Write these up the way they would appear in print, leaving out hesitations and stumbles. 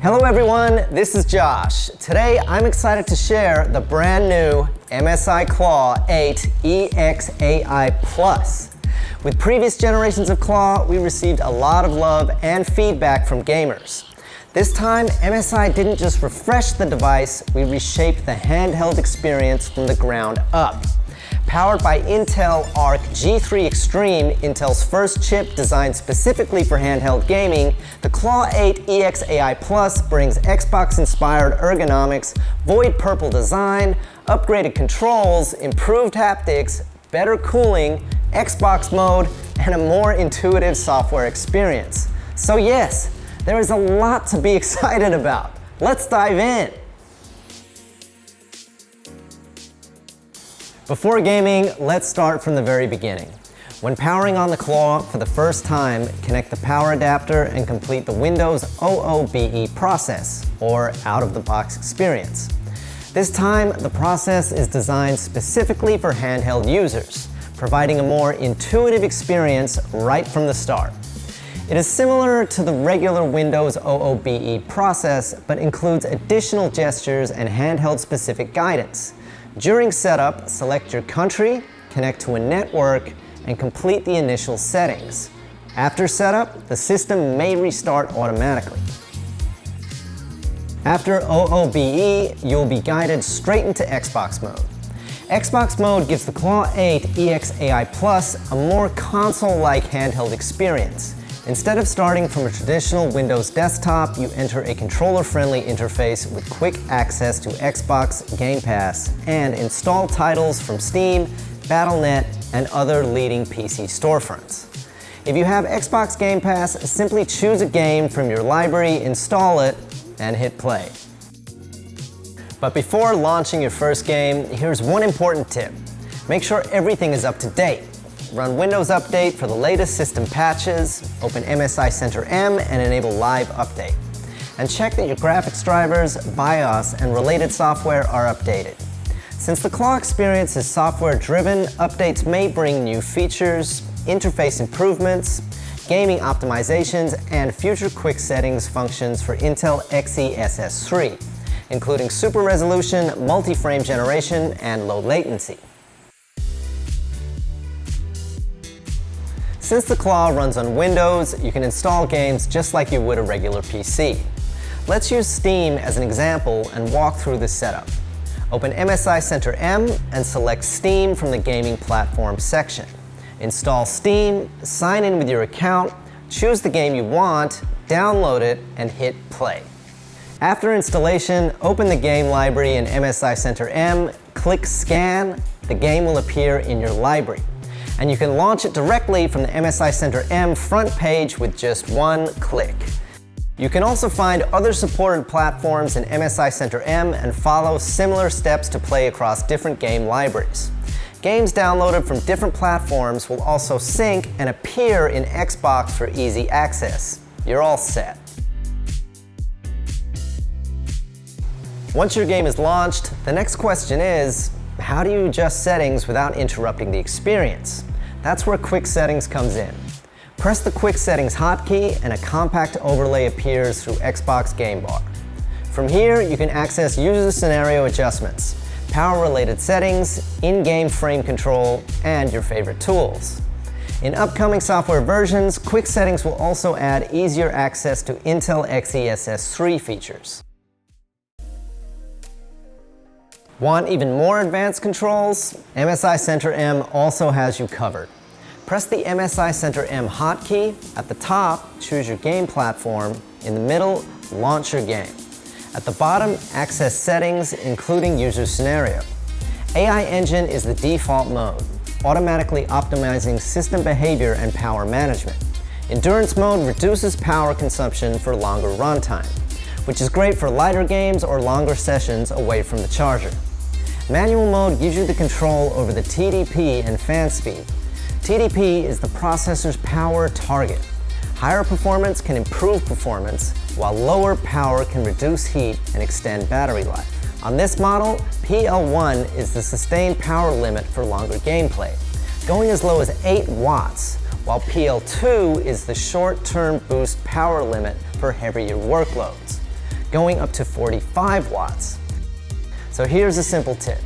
Hello everyone, this is Josh. Today I'm excited to share the brand new MSI Claw 8 EXAI Plus. With previous generations of Claw, we received a lot of love and feedback from gamers. This time, MSI didn't just refresh the device, we reshaped the handheld experience from the ground up. Powered by Intel Arc G3 Extreme, Intel's first chip designed specifically for handheld gaming, the Claw 8 EXAI Plus brings Xbox-inspired ergonomics, void purple design, upgraded controls, improved haptics, better cooling, Xbox mode, and a more intuitive software experience. So yes, there is a lot to be excited about. Let's dive in. Before gaming, let's start from the very beginning. When powering on the Claw for the first time, connect the power adapter and complete the Windows OOBE process, or out-of-the-box experience. This time, the process is designed specifically for handheld users, providing a more intuitive experience right from the start. It is similar to the regular Windows OOBE process, but includes additional gestures and handheld-specific guidance. During setup, select your country, connect to a network, and complete the initial settings. After setup, the system may restart automatically. After OOBE, you'll be guided straight into Xbox mode. Xbox mode gives the Claw 8 EXAI Plus a more console-like handheld experience. Instead of starting from a traditional Windows desktop, you enter a controller-friendly interface with quick access to Xbox Game Pass and install titles from Steam, Battle.net, and other leading PC storefronts. If you have Xbox Game Pass, simply choose a game from your library, install it, and hit play. But before launching your first game, here's one important tip. Make sure everything is up to date. Run Windows Update for the latest system patches, open MSI Center M and enable Live Update. And check that your graphics drivers, BIOS, and related software are updated. Since the Claw experience is software-driven, updates may bring new features, interface improvements, gaming optimizations, and future quick settings functions for Intel Xe SS3, including super resolution, multi-frame generation, and low latency. Since the Claw runs on Windows, you can install games just like you would a regular PC. Let's use Steam as an example and walk through the setup. Open MSI Center M and select Steam from the Gaming Platform section. Install Steam, sign in with your account, choose the game you want, download it, and hit play. After installation, open the game library in MSI Center M, click Scan, the game will appear in your library. And you can launch it directly from the MSI Center M front page with just one click. You can also find other supported platforms in MSI Center M and follow similar steps to play across different game libraries. Games downloaded from different platforms will also sync and appear in Xbox for easy access. You're all set. Once your game is launched, the next question is, how do you adjust settings without interrupting the experience? That's where Quick Settings comes in. Press the Quick Settings hotkey and a compact overlay appears through Xbox Game Bar. From here, you can access user scenario adjustments, power-related settings, in-game frame control, and your favorite tools. In upcoming software versions, Quick Settings will also add easier access to Intel Xe SS3 features. Want even more advanced controls? MSI Center M also has you covered. Press the MSI Center M hotkey. At the top, choose your game platform. In the middle, launch your game. At the bottom, access settings, including user scenario. AI Engine is the default mode, automatically optimizing system behavior and power management. Endurance mode reduces power consumption for longer runtime, which is great for lighter games or longer sessions away from the charger. Manual mode gives you the control over the TDP and fan speed. TDP is the processor's power target. Higher performance can improve performance, while lower power can reduce heat and extend battery life. On this model, PL1 is the sustained power limit for longer gameplay, going as low as 8 watts, while PL2 is the short-term boost power limit for heavier workloads. going up to 45 watts. So here's a simple tip.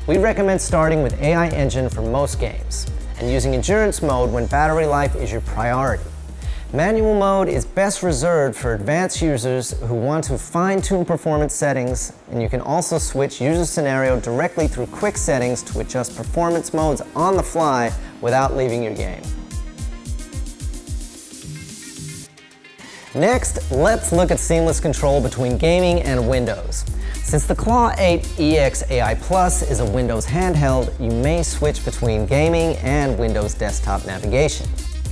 We recommend starting with AI Engine for most games, and using endurance mode when battery life is your priority. Manual mode is best reserved for advanced users who want to fine-tune performance settings, and you can also switch user scenario directly through quick settings to adjust performance modes on the fly without leaving your game. Next, let's look at seamless control between gaming and Windows. Since the Claw 8 EX AI Plus is a Windows handheld, you may switch between gaming and Windows desktop navigation.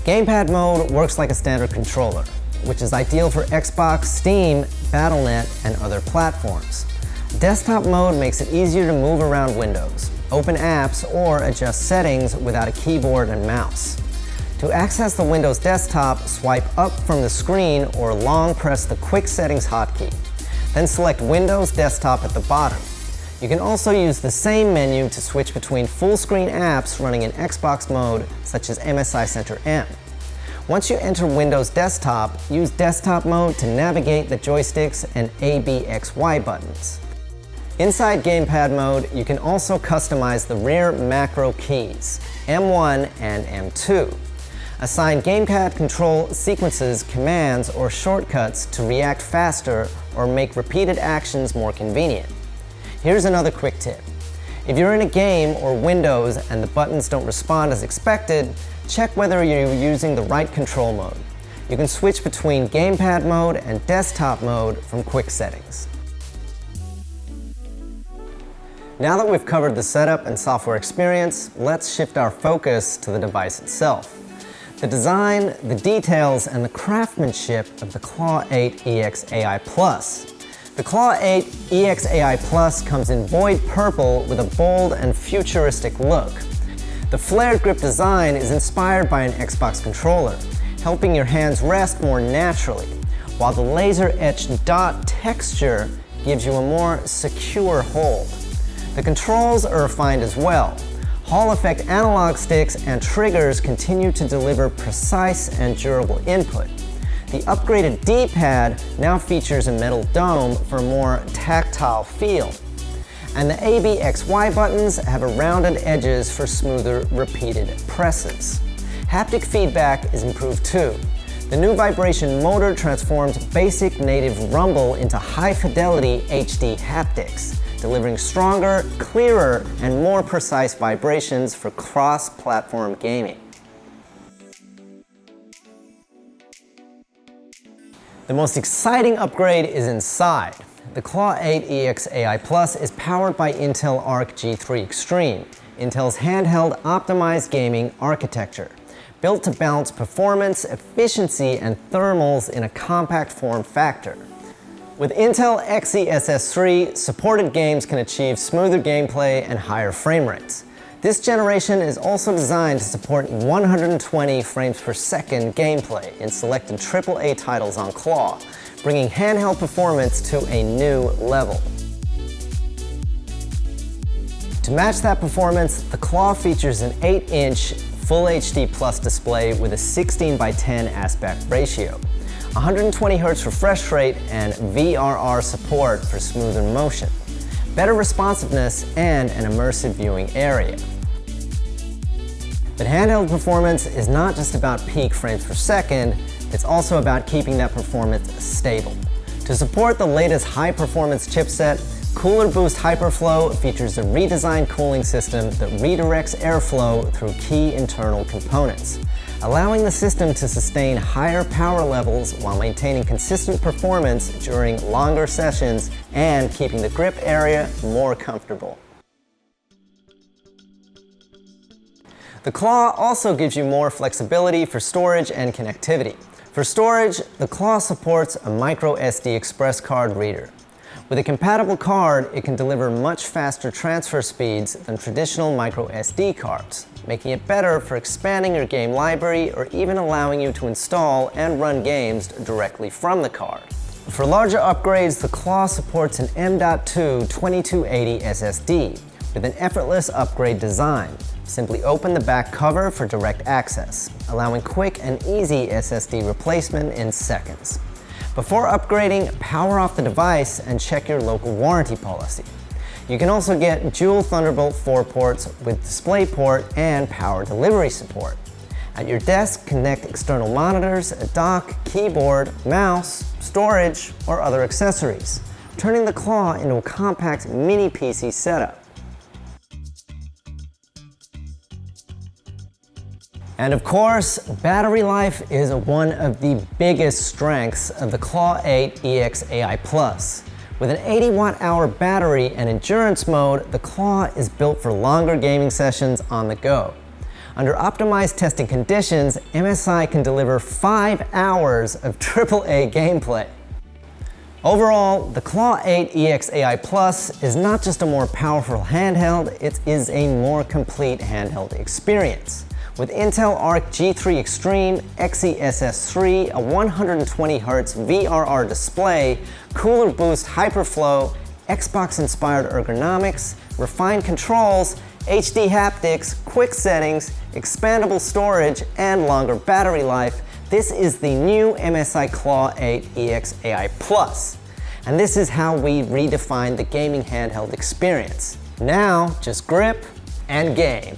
Gamepad mode works like a standard controller, which is ideal for Xbox, Steam, Battle.net, and other platforms. Desktop mode makes it easier to move around Windows, open apps, or adjust settings without a keyboard and mouse. To access the Windows desktop, swipe up from the screen or long press the Quick Settings hotkey. Then select Windows Desktop at the bottom. You can also use the same menu to switch between full-screen apps running in Xbox mode, such as MSI Center M. Once you enter Windows Desktop, use Desktop mode to navigate the joysticks and ABXY buttons. Inside Gamepad mode, you can also customize the rear macro keys, M1 and M2. Assign gamepad control sequences, commands, or shortcuts to react faster or make repeated actions more convenient. Here's another quick tip. If you're in a game or Windows and the buttons don't respond as expected, check whether you're using the right control mode. You can switch between gamepad mode and desktop mode from quick settings. Now that we've covered the setup and software experience, let's shift our focus to the device itself. The design, the details, and the craftsmanship of the Claw 8 EX AI Plus. The Claw 8 EX AI Plus comes in void purple with a bold and futuristic look. The flared grip design is inspired by an Xbox controller, helping your hands rest more naturally, while the laser-etched dot texture gives you a more secure hold. The controls are refined as well. Hall effect analog sticks and triggers continue to deliver precise and durable input. The upgraded D-pad now features a metal dome for a more tactile feel. And the ABXY buttons have rounded edges for smoother, repeated presses. Haptic feedback is improved too. The new vibration motor transforms basic native rumble into high-fidelity HD haptics, delivering stronger, clearer, and more precise vibrations for cross-platform gaming. The most exciting upgrade is inside. The Claw 8 EX AI Plus is powered by Intel Arc G3 Extreme, Intel's handheld optimized gaming architecture, built to balance performance, efficiency, and thermals in a compact form factor. With Intel Xe SS3, supported games can achieve smoother gameplay and higher frame rates. This generation is also designed to support 120 frames per second gameplay in selected AAA titles on Claw, bringing handheld performance to a new level. To match that performance, the Claw features an 8-inch Full HD Plus display with a 16:10 aspect ratio, 120 Hz refresh rate, and VRR support for smoother motion, better responsiveness, and an immersive viewing area. But handheld performance is not just about peak frames per second, it's also about keeping that performance stable. To support the latest high-performance chipset, Cooler Boost HyperFlow features a redesigned cooling system that redirects airflow through key internal components, allowing the system to sustain higher power levels while maintaining consistent performance during longer sessions and keeping the grip area more comfortable. The Claw also gives you more flexibility for storage and connectivity. For storage, the Claw supports a microSD Express card reader. With a compatible card, it can deliver much faster transfer speeds than traditional microSD cards, making it better for expanding your game library or even allowing you to install and run games directly from the card. For larger upgrades, the Claw supports an M.2 2280 SSD with an effortless upgrade design. Simply open the back cover for direct access, allowing quick and easy SSD replacement in seconds. Before upgrading, power off the device and check your local warranty policy. You can also get dual Thunderbolt 4 ports with DisplayPort and power delivery support. At your desk, connect external monitors, a dock, keyboard, mouse, storage, or other accessories, turning the Claw into a compact mini PC setup. And of course, battery life is one of the biggest strengths of the Claw 8 EX AI Plus. With an 80 watt-hour battery and endurance mode, the Claw is built for longer gaming sessions on the go. Under optimized testing conditions, MSI can deliver 5 hours of AAA gameplay. Overall, the Claw 8 EX AI Plus is not just a more powerful handheld, it is a more complete handheld experience. With Intel Arc G3 Extreme, XeSS3, a 120Hz VRR display, Cooler Boost HyperFlow, Xbox-inspired ergonomics, refined controls, HD haptics, quick settings, expandable storage, and longer battery life, this is the new MSI Claw 8 EX AI Plus. And this is how we redefine the gaming handheld experience. Now, just grip and game.